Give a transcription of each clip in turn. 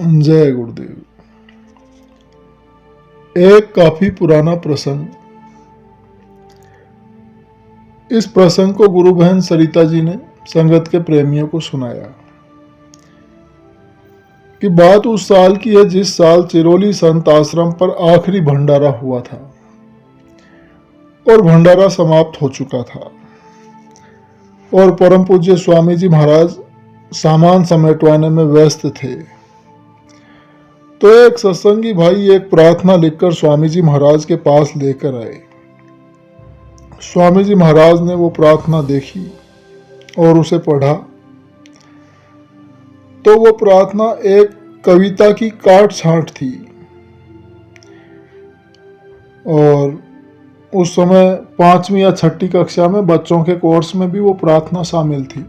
जय गुरुदेव। एक काफी पुराना प्रसंग। इस प्रसंग को गुरु बहन सरिता जी ने संगत के प्रेमियों को सुनाया कि बात उस साल की है जिस साल चिरोली संत आश्रम पर आखिरी भंडारा हुआ था और भंडारा समाप्त हो चुका था और परम पूज्य स्वामी जी महाराज सामान समेटवाने में व्यस्त थे। तो एक सत्संगी भाई एक प्रार्थना लिखकर स्वामी जी महाराज के पास लेकर आए। स्वामी जी महाराज ने वो प्रार्थना देखी और उसे पढ़ा तो वो प्रार्थना एक कविता की काट छांट थी और उस समय 5वीं या 6ठी कक्षा में बच्चों के कोर्स में भी वो प्रार्थना शामिल थी।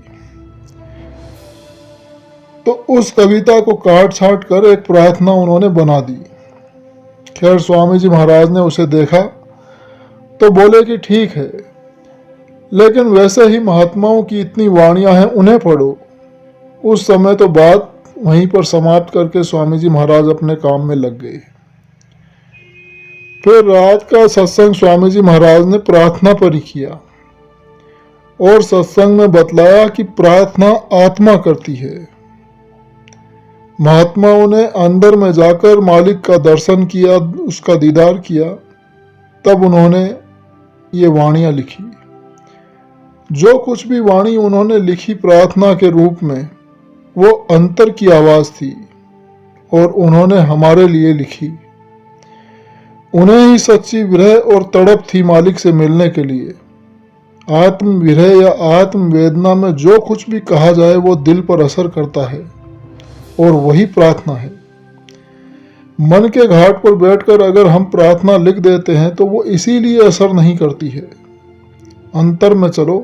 तो उस कविता को काट छांट कर एक प्रार्थना उन्होंने बना दी। खैर स्वामी जी महाराज ने उसे देखा तो बोले कि ठीक है, लेकिन वैसे ही महात्माओं की इतनी वाणियां हैं, उन्हें पढ़ो। उस समय तो बात वहीं पर समाप्त करके स्वामी जी महाराज अपने काम में लग गए। फिर रात का सत्संग स्वामी जी महाराज ने प्रार्थना पर ही किया और सत्संग में बतलाया कि प्रार्थना आत्मा करती है। महात्माओं ने अंदर में जाकर मालिक का दर्शन किया, उसका दीदार किया, तब उन्होंने ये वाणियां लिखी। जो कुछ भी वाणी उन्होंने लिखी प्रार्थना के रूप में, वो अंतर की आवाज थी और उन्होंने हमारे लिए लिखी। उन्हें ही सच्ची विरह और तड़प थी मालिक से मिलने के लिए। आत्म विरह या आत्म वेदना में जो कुछ भी कहा जाए वो दिल पर असर करता है और वही प्रार्थना है। मन के घाट पर बैठकर अगर हम प्रार्थना लिख देते हैं तो वो इसीलिए असर नहीं करती है। अंतर में चलो,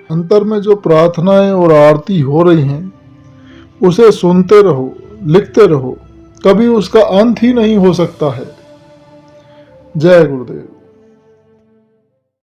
अंतर में जो प्रार्थनाएं और आरती हो रही हैं उसे सुनते रहो, लिखते रहो, कभी उसका अंत ही नहीं हो सकता है। जय गुरुदेव।